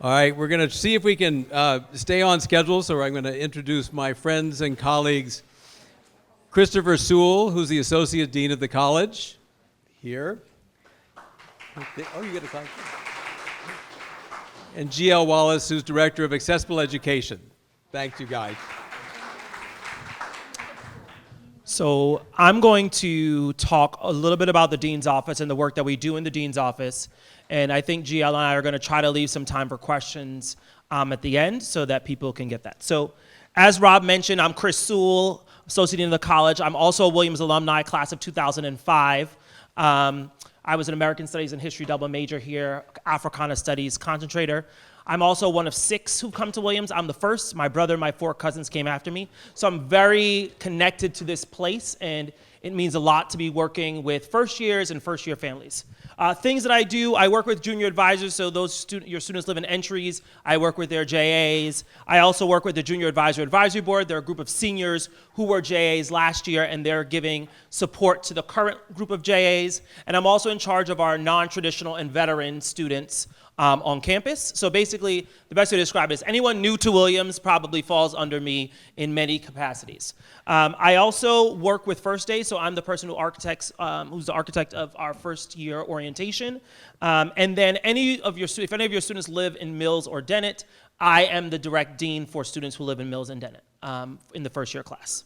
All right, we're going to see if we can stay on schedule, so I'm going to introduce my friends and colleagues, Christopher Sewell, who's the Associate Dean of the college, here. Oh, you get a card. And G.L. Wallace, who's Director of Accessible Education. Thanks, you guys. So I'm going to talk a little bit about the Dean's Office and the work that we do in the Dean's Office. And I think GL and I are going to try to leave some time for questions at the end so that people can get that. So as Rob mentioned, I'm Chris Sewell, Associate Dean of the college. I'm also a Williams alumni, class of 2005. I was an American Studies and History double major here, Africana Studies concentrator. I'm also one of 6 who come to Williams. I'm the first. My brother and my 4 cousins came after me. So I'm very connected to this place, and it means a lot to be working with first years and first year families. Things that I do, I work with junior advisors, so your students live in entries. I work with their JAs. I also work with the Junior Advisory Board. They're a group of seniors who were JAs last year, and they're giving support to the current group of JAs. And I'm also in charge of our non-traditional and veteran students on campus. So basically, the best way to describe it is anyone new to Williams probably falls under me in many capacities. I also work with First Day, so I'm the person who's the architect of our first year orientation. And then if any of your students live in Mills or Dennett, I am the direct dean for students who live in Mills and Dennett in the first year class.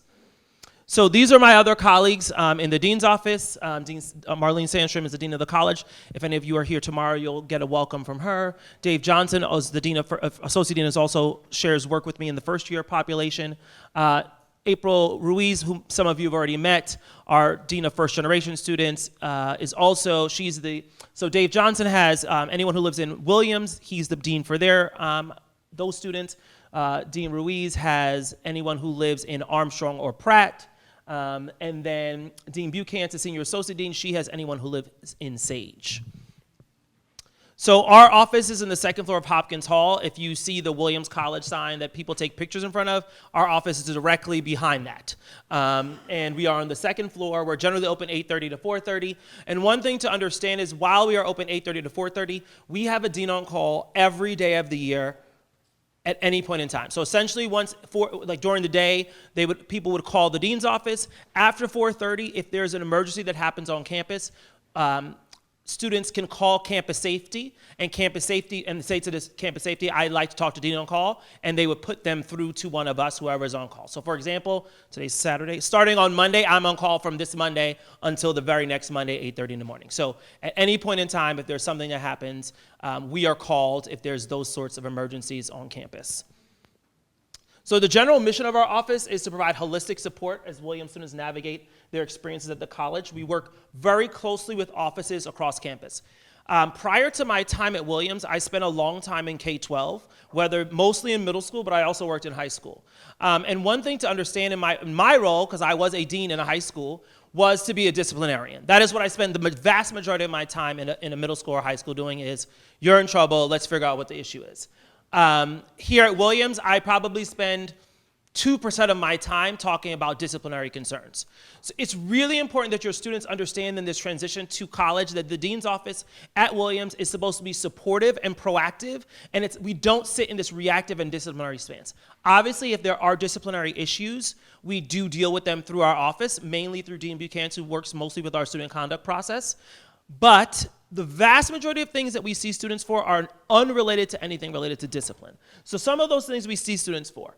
So these are my other colleagues in the Dean's office. Marlene Sandstrom is the Dean of the college. If any of you are here tomorrow, you'll get a welcome from her. Dave Johnson, is the Dean of Associate Dean, also shares work with me in the first year population. April Ruiz, whom some of you have already met, our Dean of First Generation Students, so Dave Johnson has anyone who lives in Williams, he's the Dean for those students. Dean Ruiz has anyone who lives in Armstrong or Pratt. And then Dean Buchanan, the Senior Associate Dean, she has anyone who lives in Sage. So our office is in the second floor of Hopkins Hall. If you see the Williams College sign that people take pictures in front of, our office is directly behind that. And we are on the second floor. We're generally open 8:30 to 4:30. And one thing to understand is while we are open 8:30 to 4:30, we have a dean on call every day of the year at any point in time. So essentially during the day, people would call the dean's office. After 4:30, if there's an emergency that happens on campus, students can call campus safety and say to this campus safety, I'd like to talk to dean on call, and they would put them through to one of us, whoever is on call. So for example, today's Saturday, starting on Monday, I'm on call from this Monday until the very next Monday, 8:30 in the morning. So at any point in time, if there's something that happens, we are called if there's those sorts of emergencies on campus. So the general mission of our office is to provide holistic support as Williams students navigate their experiences at the college. We work very closely with offices across campus. Prior to my time at Williams, I spent a long time in K-12, mostly in middle school, but I also worked in high school. And one thing to understand in my role, because I was a dean in a high school, was to be a disciplinarian. That is what I spend the vast majority of my time in a middle school or high school doing is, you're in trouble, let's figure out what the issue is. Here at Williams, I probably spend 2% of my time talking about disciplinary concerns. So it's really important that your students understand in this transition to college that the dean's office at Williams is supposed to be supportive and proactive, and we don't sit in this reactive and disciplinary stance. Obviously, if there are disciplinary issues, we do deal with them through our office, mainly through Dean Buchanan, who works mostly with our student conduct process. But the vast majority of things that we see students for are unrelated to anything related to discipline. So some of those things we see students for.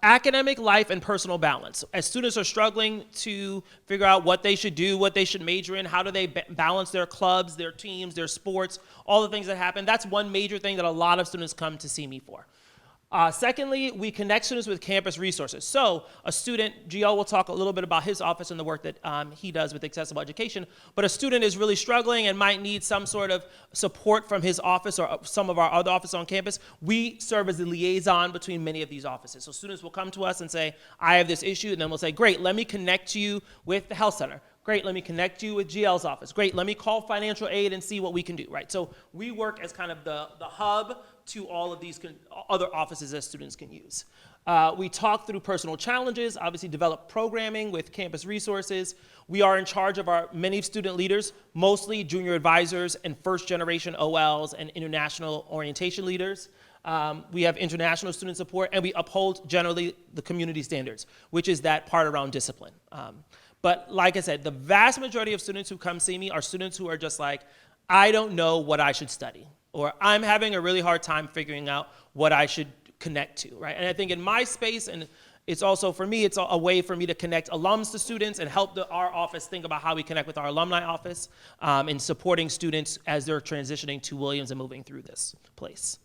Academic life and personal balance. As students are struggling to figure out what they should do, what they should major in, how do they balance their clubs, their teams, their sports, all the things that happen, that's one major thing that a lot of students come to see me for. Secondly, we connect students with campus resources. So a student, GL will talk a little bit about his office and the work that he does with accessible education, but a student is really struggling and might need some sort of support from his office or some of our other offices on campus. We serve as the liaison between many of these offices. So students will come to us and say, I have this issue, and then we'll say, great, let me connect you with the health center. Great, let me connect you with GL's office. Great, let me call financial aid and see what we can do, right? So we work as kind of the hub to all of these other offices that students can use. We talk through personal challenges, obviously develop programming with campus resources. We are in charge of our many student leaders, mostly junior advisors and first generation OLs and international orientation leaders. We have international student support, and we uphold generally the community standards, which is that part around discipline. But like I said, the vast majority of students who come see me are students who are just like, I don't know what I should study, or I'm having a really hard time figuring out what I should connect to, right? And I think in my space, and it's also for me, it's a way for me to connect alums to students and help our office think about how we connect with our alumni office in supporting students as they're transitioning to Williams and moving through this place.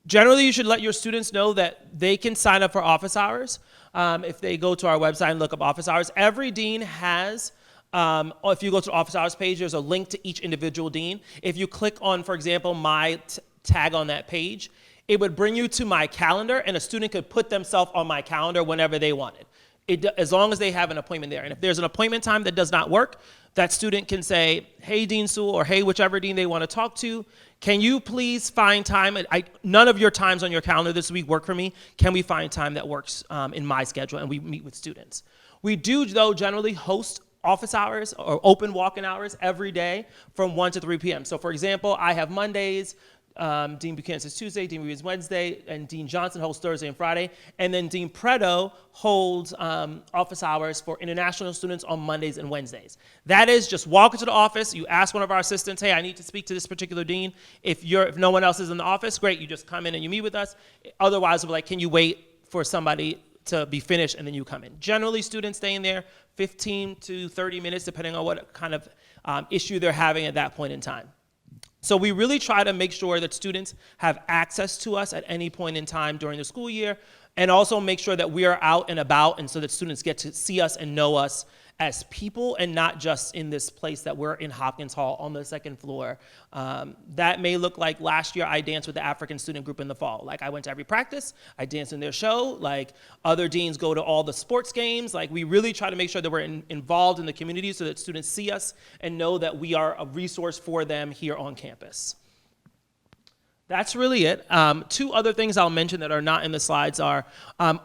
Generally, you should let your students know that they can sign up for office hours. If they go to our website and look up office hours, every dean has, if you go to the office hours page, there's a link to each individual dean. If you click on, for example, my tag on that page, it would bring you to my calendar, and a student could put themselves on my calendar whenever they wanted, as long as they have an appointment there. And if there's an appointment time that does not work, that student can say, hey, Dean Sewell, or hey, whichever dean they want to talk to, can you please find time? None of your times on your calendar this week work for me. Can we find time that works in my schedule? And we meet with students. We do, though, generally host office hours or open walk-in hours every day from 1 to 3 p.m. So, for example, I have Mondays, Dean Buchanan is Tuesday, Dean Ruiz Wednesday, and Dean Johnson holds Thursday and Friday. And then Dean Preto holds office hours for international students on Mondays and Wednesdays. That is just walk into the office, you ask one of our assistants, hey, I need to speak to this particular dean. If no one else is in the office, great, you just come in and you meet with us. Otherwise, we're like, can you wait for somebody to be finished and then you come in. Generally, students stay in there 15 to 30 minutes, depending on what kind of issue they're having at that point in time. So we really try to make sure that students have access to us at any point in time during the school year, and also make sure that we are out and about, and so that students get to see us and know us as people and not just in this place that we're in Hopkins Hall on the second floor. That may look like last year I danced with the African student group in the fall. Like I went to every practice, I danced in their show, like other deans go to all the sports games. Like we really try to make sure that we're involved in the community so that students see us and know that we are a resource for them here on campus. That's really it. Two other things I'll mention that are not in the slides are,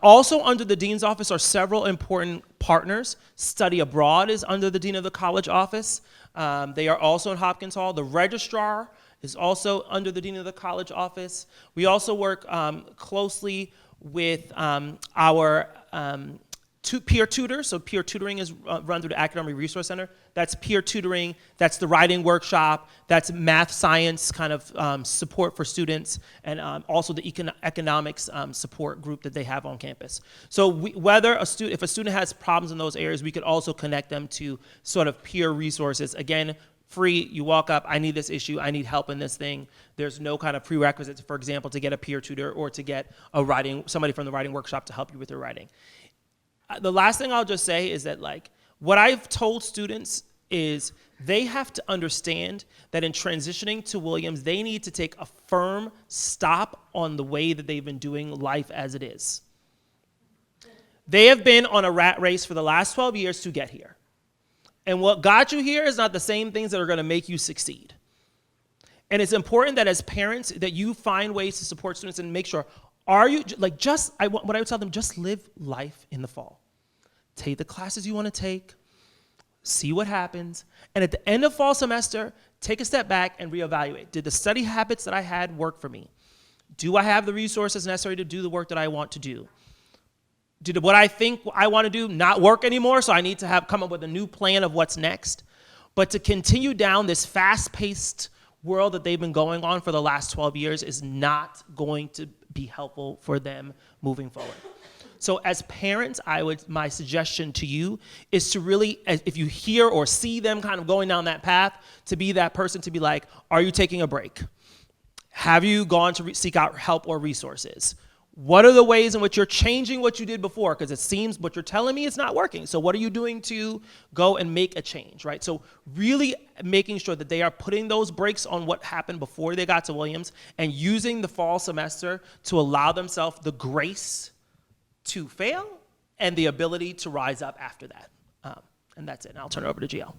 also under the dean's office are several important partners. Study abroad is under the dean of the college office. They are also in Hopkins Hall. The registrar is also under the dean of the college office. We also work closely with our peer tutors. So peer tutoring is run through the Academic Resource Center. That's peer tutoring, that's the writing workshop, that's math science kind of support for students, and also the economics support group that they have on campus. So if a student has problems in those areas, we could also connect them to sort of peer resources. Again, free, you walk up, I need this issue, I need help in this thing. There's no kind of prerequisites, for example, to get a peer tutor or to get somebody from the writing workshop to help you with your writing. The last thing I'll just say is that what I've told students is they have to understand that in transitioning to Williams, they need to take a firm stop on the way that they've been doing life as it is. They have been on a rat race for the last 12 years to get here. And what got you here is not the same things that are going to make you succeed. And it's important that as parents that you find ways to support students and make sure, what I would tell them, just live life in the fall. Take the classes you want to take, see what happens, and at the end of fall semester, take a step back and reevaluate. Did the study habits that I had work for me? Do I have the resources necessary to do the work that I want to do? Did what I think I want to do not work anymore, so I need to come up with a new plan of what's next? But to continue down this fast-paced world that they've been going on for the last 12 years is not going to be helpful for them moving forward. So as parents, my suggestion to you is to really, if you hear or see them kind of going down that path, to be that person to be like, are you taking a break? Have you gone to seek out help or resources? What are the ways in which you're changing what you did before? Because it seems what you're telling me is not working. So what are you doing to go and make a change, right? So really making sure that they are putting those brakes on what happened before they got to Williams and using the fall semester to allow themselves the grace to fail and the ability to rise up after that. And that's it. And I'll turn it over to GL.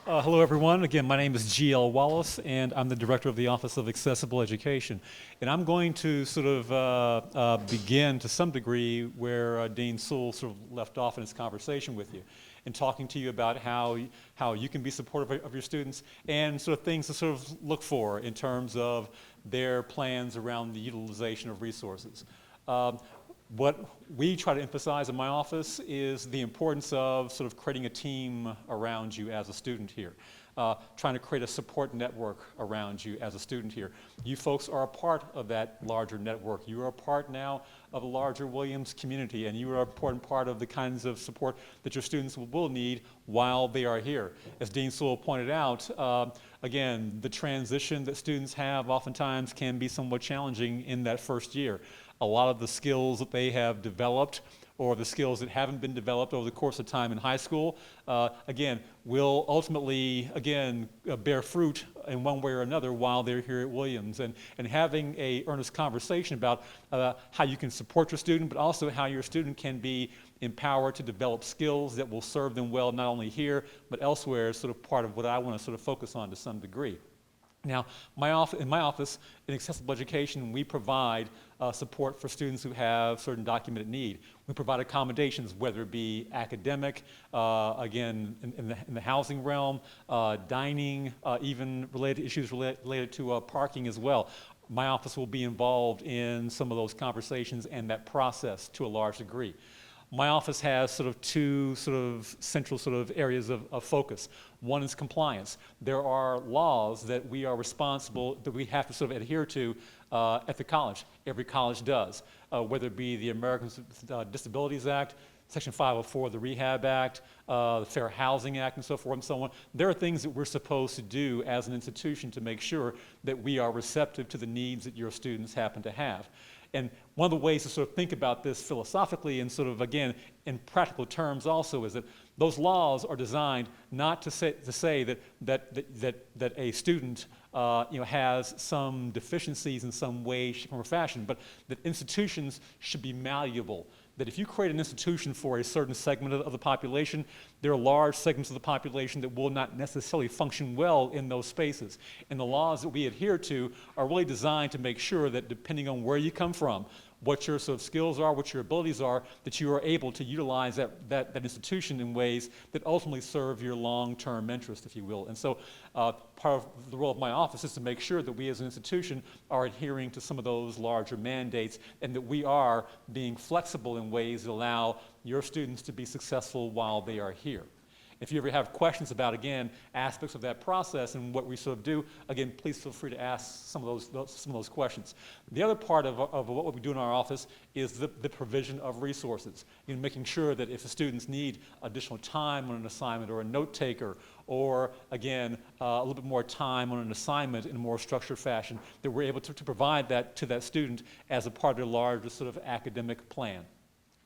Hello, everyone. Again, my name is G.L. Wallace, and I'm the director of the Office of Accessible Education. And I'm going to sort of begin to some degree where Dean Sewell sort of left off in his conversation with you, and talking to you about how you can be supportive of your students and sort of things to sort of look for in terms of their plans around the utilization of resources. What we try to emphasize in my office is the importance of sort of creating a team around you as a student here, trying to create a support network around you as a student here. You folks are a part of that larger network. You are a part now of a larger Williams community, and you are an important part of the kinds of support that your students will need while they are here. As Dean Sewell pointed out, again, the transition that students have oftentimes can be somewhat challenging in that first year. A lot of the skills that they have developed, or the skills that haven't been developed over the course of time in high school, again, will ultimately, again, bear fruit in one way or another while they're here at Williams. And having an earnest conversation about how you can support your student, but also how your student can be empowered to develop skills that will serve them well, not only here, but elsewhere, is sort of part of what I want to sort of focus on to some degree. Now, in my office, in Accessible Education, we provide support for students who have certain documented need. We provide accommodations, whether it be academic, again, in the housing realm, dining, even related issues related to parking as well. My office will be involved in some of those conversations and that process to a large degree. My office has sort of two sort of central sort of areas of focus. One is compliance. There are laws that we are responsible, that we have to sort of adhere to at the college. Every college does, whether it be the Americans with Disabilities Act, Section 504 of the Rehab Act, the Fair Housing Act, and so forth and so on. There are things that we're supposed to do as an institution to make sure that we are receptive to the needs that your students happen to have. And one of the ways to sort of think about this philosophically and sort of, again, in practical terms also, is that those laws are designed not to say that a student has some deficiencies in some way, shape, or fashion, but that institutions should be malleable. That if you create an institution for a certain segment of the population, there are large segments of the population that will not necessarily function well in those spaces. And the laws that we adhere to are really designed to make sure that depending on where you come from, what your sort of skills are, what your abilities are, that you are able to utilize that institution in ways that ultimately serve your long-term interest, if you will. And so part of the role of my office is to make sure that we as an institution are adhering to some of those larger mandates and that we are being flexible in ways that allow your students to be successful while they are here. If you ever have questions about, again, aspects of that process and what we sort of do, again, please feel free to ask some of those questions. The other part of what we do in our office is the provision of resources. Making sure that if the students need additional time on an assignment or a note taker, or again, a little bit more time on an assignment in a more structured fashion, that we're able to provide that to that student as a part of their larger sort of academic plan.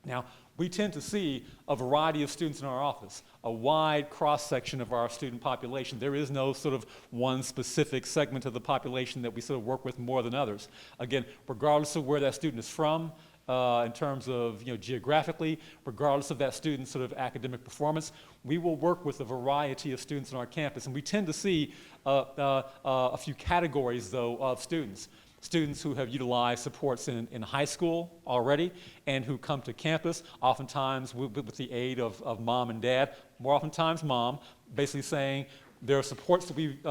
Now, we tend to see a variety of students in our office, a wide cross-section of our student population. There is no sort of one specific segment of the population that we sort of work with more than others. Again, regardless of where that student is from, in terms of geographically, regardless of that student's sort of academic performance, we will work with a variety of students on our campus. And we tend to see a few categories, though, of students. Students who have utilized supports in high school already and who come to campus, oftentimes with the aid of mom and dad, more oftentimes mom, basically saying there are supports that we've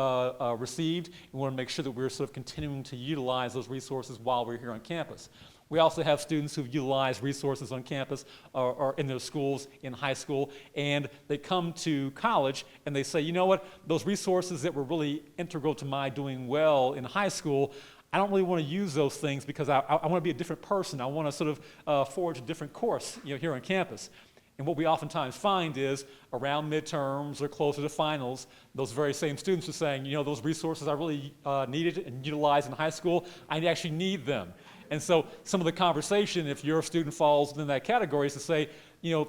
received, and we want to make sure that we're sort of continuing to utilize those resources while we're here on campus. We also have students who've utilized resources on campus or in their schools in high school, and they come to college and they say, you know what, those resources that were really integral to my doing well in high school, I don't really want to use those things because I want to be a different person. I want to sort of forge a different course here on campus. And what we oftentimes find is around midterms or closer to finals, those very same students are saying, those resources I really needed and utilized in high school, I actually need them. And so some of the conversation, if your student falls within that category, is to say,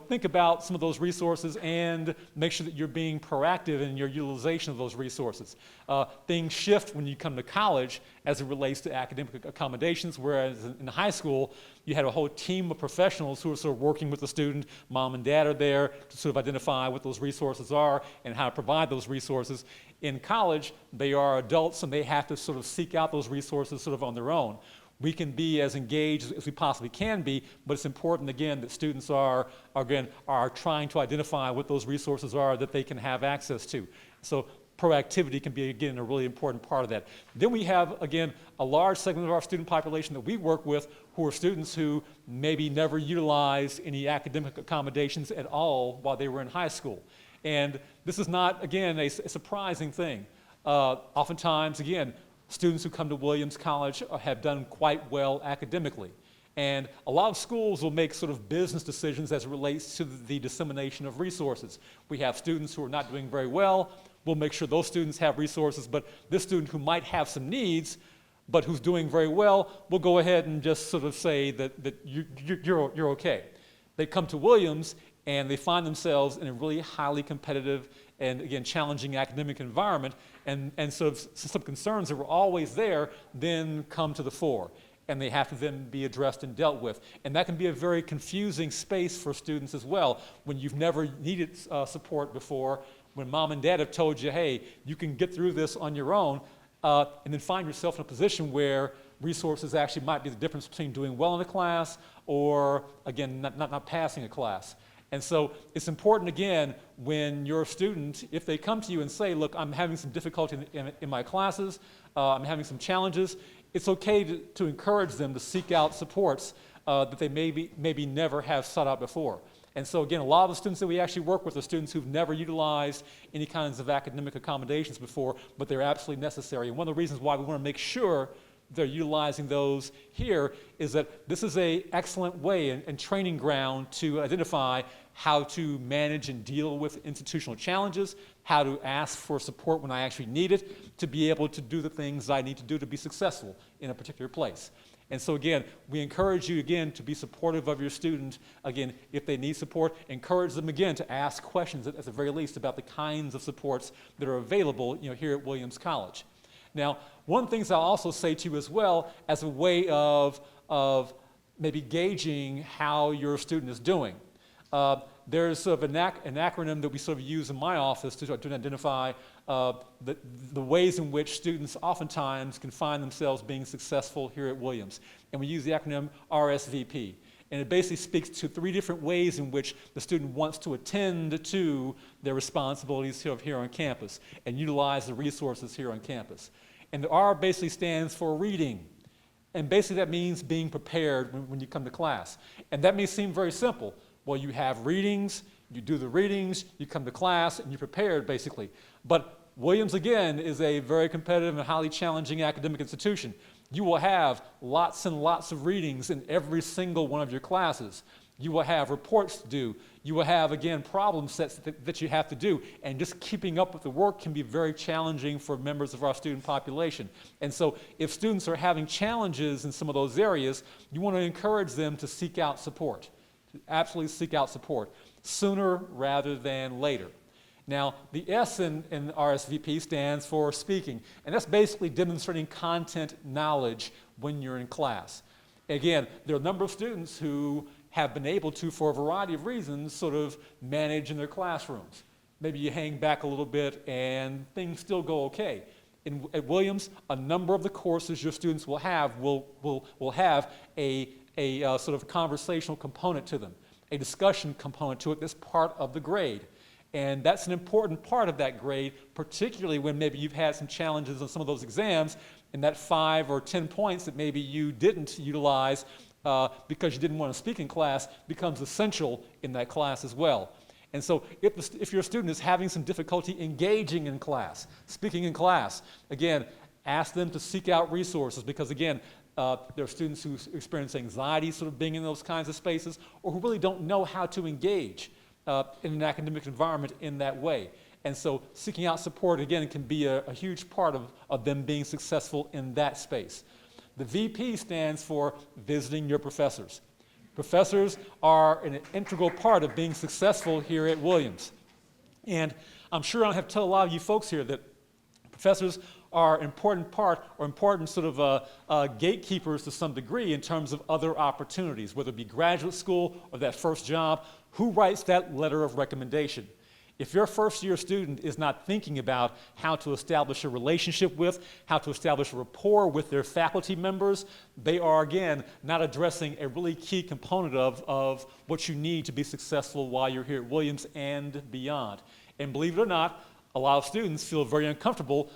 think about some of those resources and make sure that you're being proactive in your utilization of those resources. Things shift when you come to college as it relates to academic accommodations, whereas in high school, you had a whole team of professionals who are sort of working with the student. Mom and dad are there to sort of identify what those resources are and how to provide those resources. In college, they are adults and they have to sort of seek out those resources sort of on their own. We can be as engaged as we possibly can be, but it's important, again, that students are trying to identify what those resources are that they can have access to. So proactivity can be, again, a really important part of that. Then we have, again, a large segment of our student population that we work with who are students who maybe never utilized any academic accommodations at all while they were in high school. And this is not, again, a surprising thing. Oftentimes, again, students who come to Williams College have done quite well academically. And a lot of schools will make sort of business decisions as it relates to the dissemination of resources. We have students who are not doing very well. We'll make sure those students have resources, but this student who might have some needs, but who's doing very well, we'll go ahead and just sort of say that you're okay. They come to Williams and they find themselves in a really highly competitive and, again, challenging academic environment, and so some concerns that were always there then come to the fore, and they have to then be addressed and dealt with. And that can be a very confusing space for students as well when you've never needed support before, when mom and dad have told you, hey, you can get through this on your own, and then find yourself in a position where resources actually might be the difference between doing well in a class or, again, not passing a class. And so it's important, again, when your student, if they come to you and say, look, I'm having some difficulty in my classes, I'm having some challenges, it's okay to encourage them to seek out supports that they maybe never have sought out before. And so, again, a lot of the students that we actually work with are students who've never utilized any kinds of academic accommodations before, but they're absolutely necessary. And one of the reasons why we want to make sure they're utilizing those here is that this is an excellent way and training ground to identify how to manage and deal with institutional challenges, how to ask for support when I actually need it, to be able to do the things I need to do to be successful in a particular place. And so, again, we encourage you, again, to be supportive of your student. Again, if they need support, encourage them, again, to ask questions at the very least about the kinds of supports that are available, here at Williams College. Now, one of the things I'll also say to you as well, as a way of maybe gauging how your student is doing, there's sort of an acronym that we sort of use in my office to identify the ways in which students oftentimes can find themselves being successful here at Williams. And we use the acronym RSVP. And it basically speaks to 3 different ways in which the student wants to attend to their responsibilities here on campus and utilize the resources here on campus. And the R basically stands for reading. And basically that means being prepared when you come to class. And that may seem very simple. Well, you have readings, you do the readings, you come to class, and you're prepared, basically. But Williams, again, is a very competitive and highly challenging academic institution. You will have lots and lots of readings in every single one of your classes. You will have reports to do. You will have, again, problem sets that you have to do. And just keeping up with the work can be very challenging for members of our student population. And so if students are having challenges in some of those areas, you want to encourage them to seek out support. To absolutely seek out support sooner rather than later. Now, the S in RSVP stands for speaking, and that's basically demonstrating content knowledge when you're in class. Again, there are a number of students who have been able to, for a variety of reasons, sort of manage in their classrooms. Maybe you hang back a little bit and things still go okay. At Williams, a number of the courses your students will have will have a sort of conversational component to them, a discussion component to it that's part of the grade. And that's an important part of that grade, particularly when maybe you've had some challenges on some of those exams, and that 5 or 10 points that maybe you didn't utilize because you didn't want to speak in class becomes essential in that class as well. And so if your student is having some difficulty engaging in class, speaking in class, again, ask them to seek out resources because, again, there are students who experience anxiety sort of being in those kinds of spaces or who really don't know how to engage in an academic environment in that way. And so seeking out support, again, can be a huge part of them being successful in that space. The VP stands for visiting your professors. Professors are an integral part of being successful here at Williams. And I'm sure I don't have to tell a lot of you folks here that professors are an important part or important sort of gatekeepers to some degree in terms of other opportunities, whether it be graduate school or that first job. Who writes that letter of recommendation? If your first-year student is not thinking about how to establish a relationship with, how to establish a rapport with their faculty members, they are, again, not addressing a really key component of what you need to be successful while you're here at Williams and beyond. And believe it or not, a lot of students feel very uncomfortable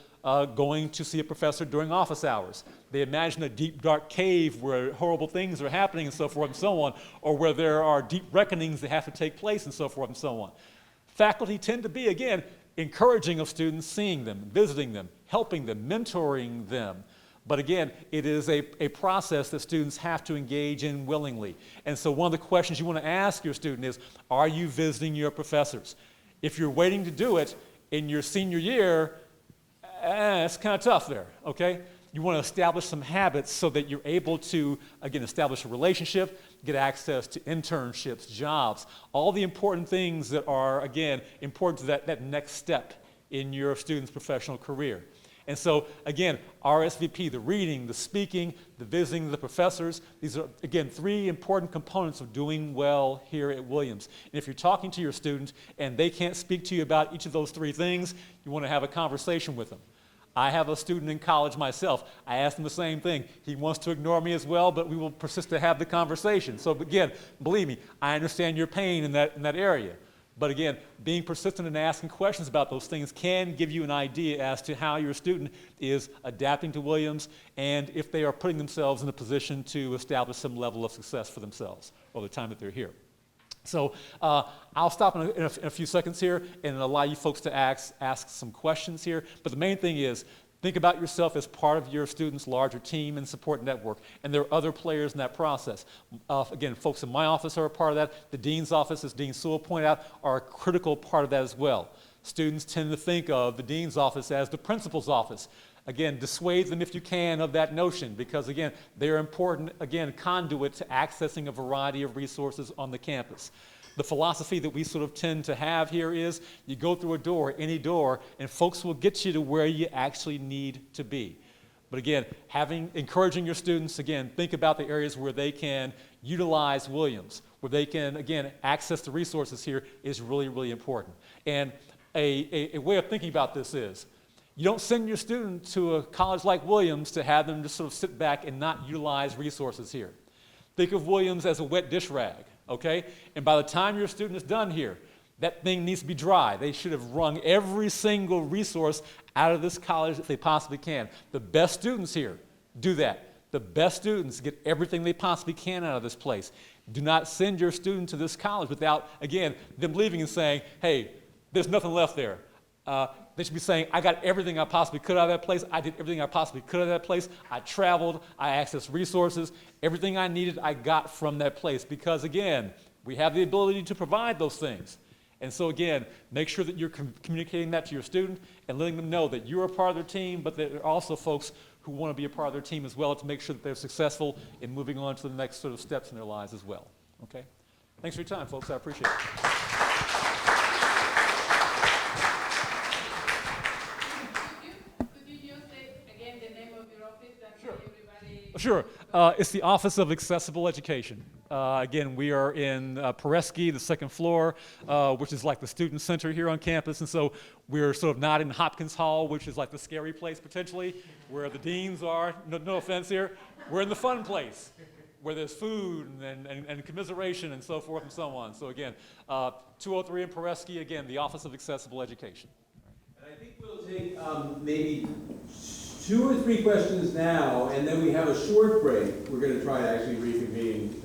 going to see a professor during office hours. They imagine a deep, dark cave where horrible things are happening and so forth and so on, or where there are deep reckonings that have to take place and so forth and so on. Faculty tend to be, again, encouraging of students, seeing them, visiting them, helping them, mentoring them. But again, it is a process that students have to engage in willingly. And so one of the questions you want to ask your student is, are you visiting your professors? If you're waiting to do it in your senior year, it's kind of tough there, okay? You want to establish some habits so that you're able to, again, establish a relationship, get access to internships, jobs, all the important things that are, again, important to that next step in your student's professional career. And so, again, RSVP, the reading, the speaking, the visiting the professors, these are, again, 3 important components of doing well here at Williams. And if you're talking to your student and they can't speak to you about each of those 3 things, you want to have a conversation with them. I have a student in college myself. I asked him the same thing. He wants to ignore me as well, but we will persist to have the conversation. So again, believe me, I understand your pain in that area. But again, being persistent and asking questions about those things can give you an idea as to how your student is adapting to Williams and if they are putting themselves in a position to establish some level of success for themselves over the time that they're here. So I'll stop in a few seconds here and allow you folks to ask some questions here. But the main thing is, think about yourself as part of your student's larger team and support network. And there are other players in that process. Again, folks in my office are a part of that. The dean's office, as Dean Sewell pointed out, are a critical part of that as well. Students tend to think of the dean's office as the principal's office. Again, dissuade them if you can of that notion because, again, they're important, again, conduit to accessing a variety of resources on the campus. The philosophy that we sort of tend to have here is you go through a door, any door, and folks will get you to where you actually need to be. But again, encouraging your students, again, think about the areas where they can utilize Williams, where they can, again, access the resources here is really, really important. And a way of thinking about this is, you don't send your student to a college like Williams to have them just sort of sit back and not utilize resources here. Think of Williams as a wet dish rag, okay? And by the time your student is done here, that thing needs to be dry. They should have wrung every single resource out of this college if they possibly can. The best students here do that. The best students get everything they possibly can out of this place. Do not send your student to this college without, again, them leaving and saying, hey, there's nothing left there. They should be saying, I got everything I possibly could out of that place. I did everything I possibly could out of that place. I traveled. I accessed resources. Everything I needed, I got from that place. Because, again, we have the ability to provide those things. And so, again, make sure that you're communicating that to your student and letting them know that you're a part of their team, but there are also folks who want to be a part of their team as well to make sure that they're successful in moving on to the next sort of steps in their lives as well. Okay? Thanks for your time, folks. I appreciate it. Sure. It's the Office of Accessible Education. Again, we are in Preorientation, the 2nd floor, which is like the student center here on campus. And so we're sort of not in Hopkins Hall, which is like the scary place potentially, where the deans are. No offense here. We're in the fun place, where there's food and commiseration and so forth and so on. So again, 203 in Preorientation, again, the Office of Accessible Education. And I think we'll take maybe 2 or 3 questions now, and then we have a short break. We're going to try to actually reconvene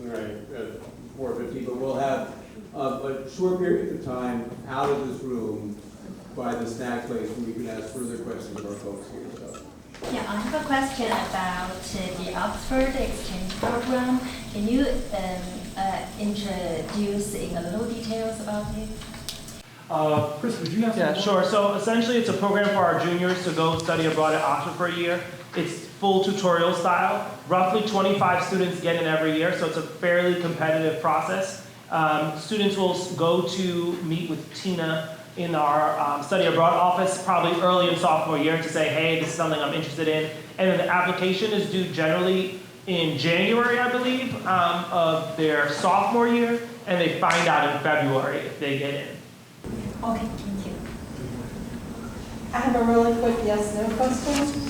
at 4:15, but we'll have a short period of time out of this room by the snack place where we can ask further questions of our folks here. So. Yeah, I have a question about the Oxford exchange program. Can you introduce in a little details about it? Chris, would you have Yeah, sure. So essentially, it's a program for our juniors to go study abroad at Oxford for a year. It's full tutorial style. Roughly 25 students get in every year, so it's a fairly competitive process. Students will go to meet with Tina in our study abroad office probably early in sophomore year to say, hey, this is something I'm interested in. And then the application is due generally in January, I believe, of their sophomore year, and they find out in February if they get in. Okay, thank you. I have a really quick yes/no question.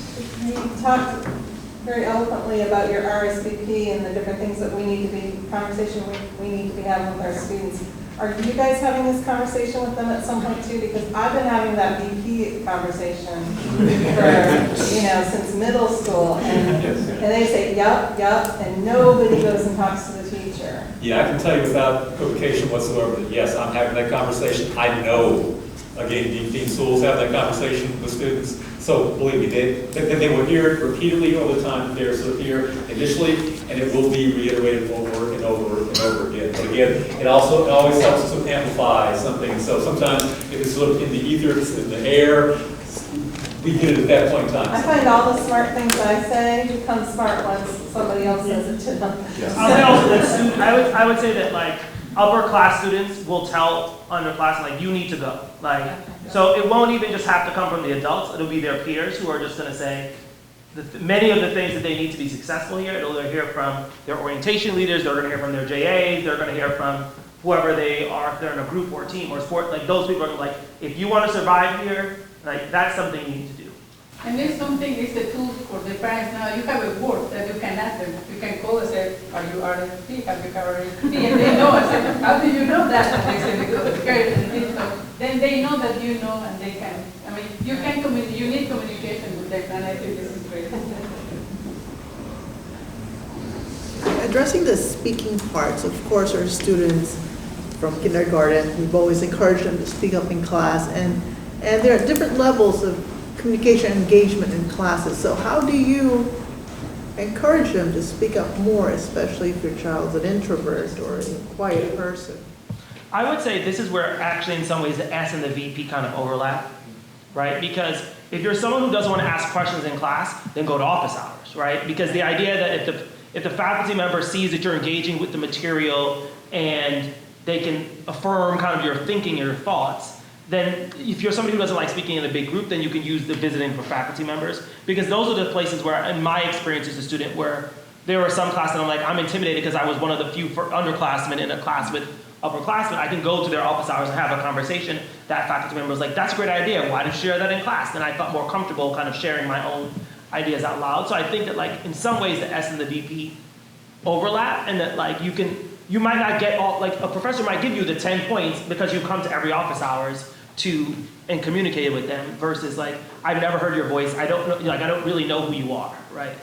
You talked very eloquently about your RSVP and the different things that we need to be, conversation we need to be having with our students. Are you guys having this conversation with them at some point too? Because I've been having that VP conversation for, since middle school, and they say, yup, and nobody goes and talks to the teacher. Yeah, I can tell you without equivocation whatsoever that yes, I'm having that conversation. I know, again, Dean Sewell's having that conversation with students. So believe me, they will hear it repeatedly all the time. They're sort of here initially, and it will be reiterated over and over and over again. But again, it always helps us to amplify something. So sometimes if it's sort of in the ether, it's in the air, we get it at that point in time. I find all the smart things I say become smart once somebody else says it to them. Yes. I'll say also that I would say that like upper class students will tell underclass like you need to go. So it won't even just have to come from the adults. It'll be their peers who are just going to say many of the things that they need to be successful here. They'll hear from their orientation leaders. They're going to hear from their JAs. They're going to hear from whoever they are, if they're in a group or team or sport. Like those people are like, if you want to survive here, like that's something you need to do. And there's something, it's a tool for the parents now. You have a word that you can ask them. You can call and say, are you RSP? Have you covered RSP? And they know. I said, how do you know that? And they say, because then they know that you know, and they can. I mean, you can you need communication with them, and I think this is great. Addressing the speaking parts, of course, our students from kindergarten, we've always encouraged them to speak up in class, and there are different levels of communication engagement in classes. So how do you encourage them to speak up more, especially if your child's an introvert or a quiet person? I would say this is where actually in some ways the S and the VP kind of overlap, right? Because if you're someone who doesn't want to ask questions in class, then go to office hours, right? Because the idea that if the faculty member sees that you're engaging with the material and they can affirm kind of your thinking, your thoughts, then if you're somebody who doesn't like speaking in a big group, then you can use the visiting for faculty members. Because those are the places where, in my experience as a student, where there were some classes that I'm like, I'm intimidated because I was one of the few underclassmen in a class with upperclassmen. I can go to their office hours and have a conversation. That faculty member was like, that's a great idea. Why don't you share that in class? Then I felt more comfortable kind of sharing my own ideas out loud. So I think that like in some ways the S and the VP overlap, and that like you might not get all, like a professor might give you the 10 points because you come to every office hours and communicate with them, versus like, I've never heard your voice, I don't know, like I don't really know who you are, right?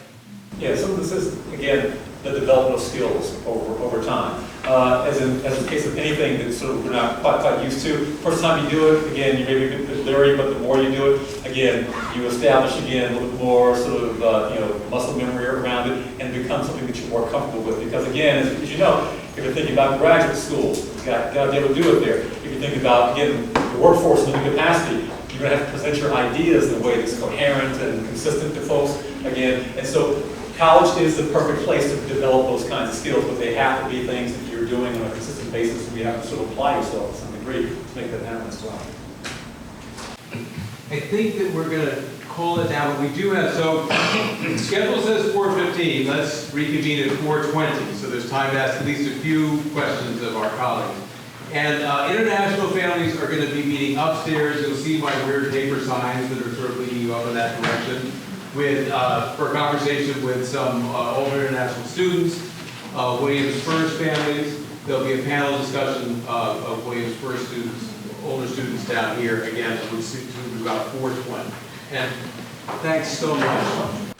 Yeah, some of this is, again, the development of skills over time. As in the case of anything that sort of we're not quite used to, first time you do it, again, you may be a bit leery, but the more you do it, again, you establish again a little bit more sort of muscle memory around it, and become something that you're more comfortable with. Because again, as you know, if you're thinking about graduate school, you got to be able to do it there. If you're thinking about, again, the workforce and the capacity, you're going to have to present your ideas in a way that's coherent and consistent to folks, again. And so college is the perfect place to develop those kinds of skills, but they have to be things that you're doing on a consistent basis, and you have to sort of apply yourself to some degree to make that happen as well. I think that we're going to call it now, but we do have, so the schedule says 4:15. Let's reconvene at 4:20, so there's time to ask at least a few questions of our colleagues. And international families are going to be meeting upstairs. You'll see my weird paper signs that are sort of leading you up in that direction for a conversation with some older international students, Williams First families. There'll be a panel discussion of Williams First students, older students down here, again, we've got 4:20. And thanks so much.